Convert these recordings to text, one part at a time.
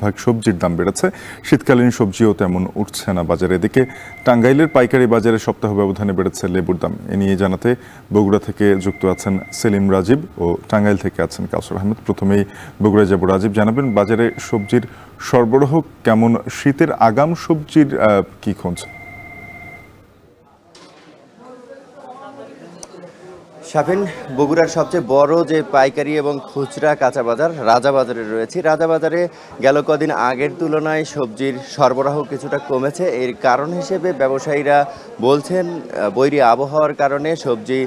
ভাগ সবজির দাম বেড়েছে, শীতকালীন সবজিও তেমন উঠছে না বাজারে। এদিকে টাঙ্গাইলের পাইকারি বাজারে সপ্তাহ ব্যবধানে বেড়েছে লেবুর দাম। এ নিয়ে জানাতে বগুড়া থেকে যুক্ত আছেন সেলিম রাজীব ও টাঙ্গাইল থেকে আছেন কাউসার আহমেদ। প্রথমেই বগুড়ায় যাব। রাজীব, জানাবেন বাজারে সবজির সরবরাহ কেমন, শীতের আগাম সবজির কি খোঁজ? শাফিন, বগুড়ার সবচেয়ে বড় যে পাইকারি এবং খুচরা কাঁচা বাজার রাজাবাজারে রয়েছে। রাজাবাজারে গেল কদিন আগের তুলনায় সবজির সরবরাহ কিছুটা কমেছে। এর কারণ হিসেবে ব্যবসায়ীরা বলছেন বৈরী আবহাওয়ার কারণে সবজি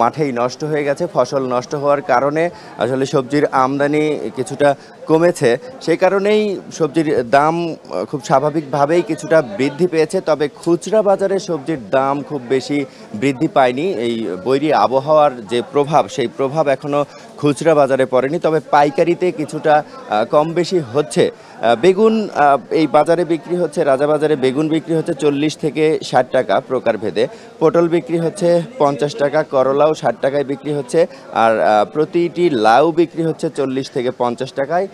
মাঠেই নষ্ট হয়ে গেছে। ফসল নষ্ট হওয়ার কারণে আসলে সবজির আমদানি কিছুটা কমেছে। সেই কারণেই সবজির দাম খুব স্বাভাবিকভাবেই কিছুটা বৃদ্ধি পেয়েছে। তবে খুচরা বাজারে সবজির দাম খুব বেশি বৃদ্ধি পায়নি। এই বৈরী আবহাওয়ার যে প্রভাব, সেই প্রভাব এখনো খুচরা বাজারে পড়েনি। তবে পাইকারিতে কিছুটা কম বেশি হচ্ছে। বেগুন এই বাজারে বিক্রি হচ্ছে, রাজাবাজারে বেগুন বিক্রি হচ্ছে 40 থেকে 60 টাকা প্রকারভেদে। পটল বিক্রি হচ্ছে 50 টাকা, করলাও 60 টাকায় বিক্রি হচ্ছে। আর প্রতিটি লাউ বিক্রি হচ্ছে 40 থেকে 50 টাকায়।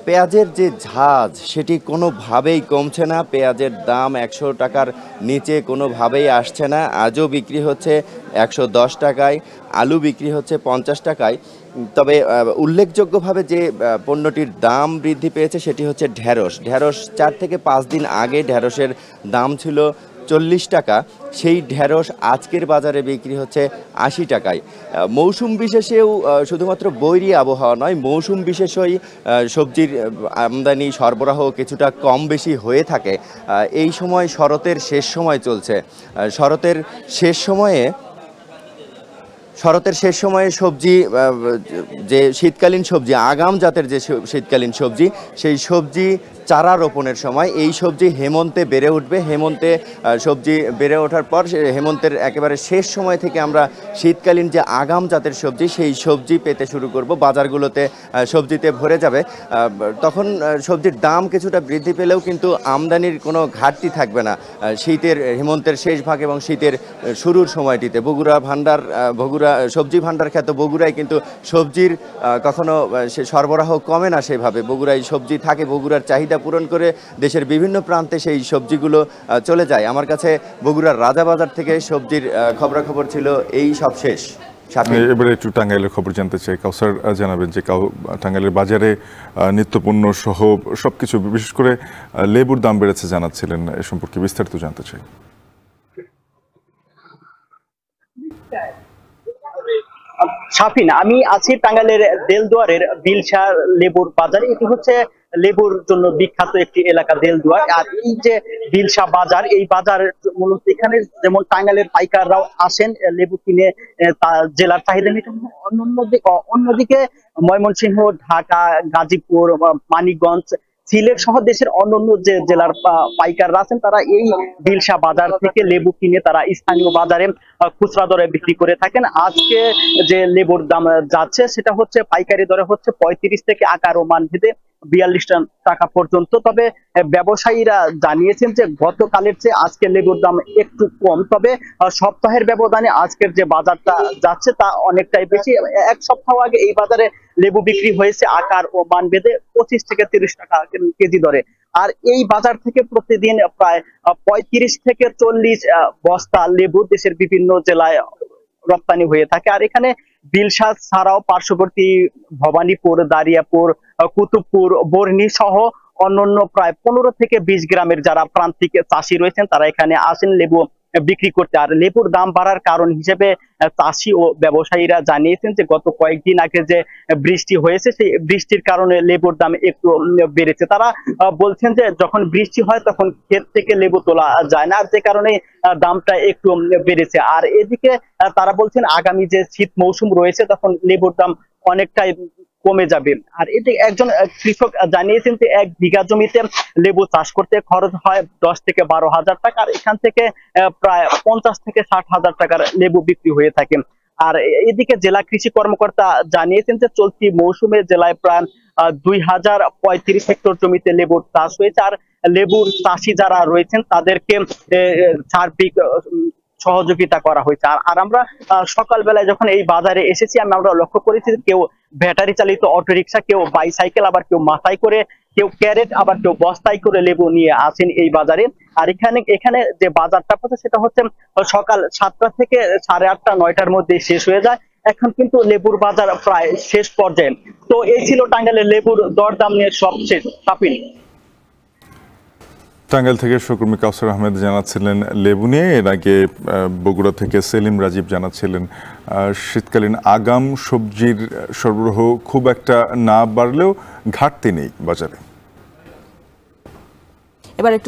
পেঁয়াজের যে ঝাঁজ সেটি কোনোভাবেই কমছে না। পেঁয়াজের দাম 100 টাকার নিচে কোনোভাবেই আসছে না। আজও বিক্রি হচ্ছে 110 টাকায়। আলু বিক্রি হচ্ছে 50 টাকায়। তবে উল্লেখযোগ্যভাবে যে পণ্যটির দাম বৃদ্ধি পেয়েছে সেটি হচ্ছে ঢেঁড়স। ঢেঁড়স 4 থেকে 5 দিন আগে ঢেঁড়সের দাম ছিল 40 টাকা। সেই ঢেঁড়স আজকের বাজারে বিক্রি হচ্ছে 80 টাকায়। মৌসুম বিশেষেও শুধুমাত্র বৈরী আবহাওয়া নয়, মৌসুম বিশেষই সবজির আমদানি সরবরাহ কিছুটা কম বেশি হয়ে থাকে। এই সময় শরতের শেষ সময় চলছে। শরতের শেষ সময়ে সবজি, যে শীতকালীন সবজি, আগাম জাতের যে শীতকালীন সবজি, সেই সবজি চারা রোপণের সময় এই সবজি হেমন্তে বেড়ে উঠবে। হেমন্তে সবজি বেড়ে ওঠার পর হেমন্তের একেবারে শেষ সময় থেকে আমরা শীতকালীন যে আগাম জাতের সবজি, সেই সবজি পেতে শুরু করব। বাজারগুলোতে সবজিতে ভরে যাবে। তখন সবজির দাম কিছুটা বৃদ্ধি পেলেও কিন্তু আমদানির কোনো ঘাটতি থাকবে না। হেমন্তের শেষ ভাগ এবং শীতের শুরুর সময়টিতে বগুড়া সবজি ভাণ্ডার খ্যাত বগুড়ায় কিন্তু সবজির কখনো সরবরাহ কমে না সেভাবে। বগুড়ায় সবজি থাকে, বগুড়ার চাহিদা পূরণ করে দেশের বিভিন্ন প্রান্তে সেই সবজিগুলো চলে যায়। আমার কাছে বগুড়ার রাজাবাজার থেকে সবজির খবরাখবর ছিল এই সব শেষ। এবারে একটু টাঙ্গাইলের খবর জানতে চাই। কাউসার জানাবেন যে টাঙ্গাইলের বাজারে নিত্যপণ্য সহ সবকিছু, বিশেষ করে লেবুর দাম বেড়েছে জানাচ্ছিলেন, এ সম্পর্কে বিস্তারিত জানতে চাই। শাফিন, আমি আছি টাঙ্গাইলের দেলদুয়ারের বিলশা লেবুর বাজারে। এটি হচ্ছে লেবুর জন্য বিখ্যাত একটি এলাকা দেলদুয়ার। আর এই যে বিলশা বাজার, এই বাজার মূলত এখানে যেমন টাঙ্গাইলের পাইকাররাও আসেন লেবু কিনে জেলার চাহিদা মেটাতে। অন্যদিকে ময়মনসিংহ, ঢাকা, গাজীপুর, মানিকগঞ্জ, সিলেট সহ দেশের অন্যান্য যে জেলার পাইকাররা আছেন তারা এই বিলশা বাজার থেকে লেবু কিনে তারা স্থানীয় বাজারে খুচরা দরে বিক্রি করে থাকেন। আজকে যে লেবুর দাম যাচ্ছে সেটা হচ্ছে পাইকারি দরে হচ্ছে 35 থেকে আকার ও মান ভেদে 42 টাকা পর্যন্ত। তবে ব্যবসায়ীরা জানিয়েছেন যে গতকালের চেয়ে আজকে লেবুর দাম একটু কম। তবে সপ্তাহের ব্যবধানে আজকের যে বাজারটা যাচ্ছে তা অনেকটাই বেশি। এক সপ্তাহ আগে এই বাজারে লেবু বিক্রি হয়েছে আকার ও মান ভেদে 25 থেকে 30 টাকা কেজি দরে। আর এই বাজার থেকে প্রতিদিন প্রায় 35 থেকে 40 বস্তা লেবু দেশের বিভিন্ন জেলায় রপ্তানি হয়ে থাকে। আর এখানে বিলশা ছাড়াও পার্শ্ববর্তী ভবানীপুর, দারিয়াপুর, কুতুবপুর, বর্ণি সহ অন্যান্য প্রায় 15 থেকে 20 গ্রামের যারা প্রান্তিক চাষি রয়েছেন তারা এখানে আসেন লেবু বিক্রি করতে। আর লেবুর দাম বাড়ার কারণ হিসেবে চাষি ও ব্যবসায়ীরা জানিয়েছেন যে গত কয়েকদিন আগে যে বৃষ্টি হয়েছে সেই বৃষ্টির কারণে লেবুর দাম একটু বেড়েছে। তারা বলছেন যে যখন বৃষ্টি হয় তখন ক্ষেত থেকে লেবু তোলা যায় না, আর যে কারণে দামটা একটু বেড়েছে। আর এদিকে তারা বলছেন আগামী যে শীত মৌসুম রয়েছে তখন লেবুর দাম অনেকটাই কমে যাবে। আর এতে একজন কৃষক জানিয়েছেন যে 1 বিঘা জমিতে লেবু চাষ করতে খরচ হয় 10 থেকে 12 হাজার টাকা। আর এখান থেকে প্রায় 50 থেকে 60 হাজার টাকার লেবু বিক্রি হয়ে থাকে। আর এদিকে জেলা কৃষি কর্মকর্তা জানিয়েছেন যে চলতি মৌসুমে জেলায় প্রায় 2035 হেক্টর জমিতে লেবুর চাষ হয়েছে। আর লেবুর চাষি যারা রয়েছেন তাদেরকে সার্বিক সহযোগিতা করা হয়েছে। আর আমরা সকালবেলায় যখন এই বাজারে এসেছি আমরা লক্ষ্য করেছি কেউ ব্যাটারি চালিত অটোরিকশা, কেউ বাইসাইকেল, আবার কেউ মাথায় করে, কেউ ক্যারেট, আবার কেউ বস্তায় করে লেবু নিয়ে আসেন এই বাজারে। আর এখানে যে বাজারটা হচ্ছে সেটা হচ্ছে সকাল 7টা থেকে 8:30 9টার মধ্যে শেষ হয়ে যায়। এখন কিন্তু লেবুর বাজার প্রায় শেষ পর্যায়ে। তো এই ছিল টাঙ্গাইলের লেবুর দরদাম নিয়ে সবশেষ। তাপিন। টাঙ্গাইল থেকে সহকর্মী কাউসার আহমেদ জানাচ্ছিলেন লেবু নিয়ে। এর আগে বগুড়া থেকে সেলিম রাজীব জানাচ্ছিলেন শীতকালীন আগাম সবজির সরবরাহ খুব একটা না বাড়লেও ঘাটতি নেই বাজারে। এবার একটু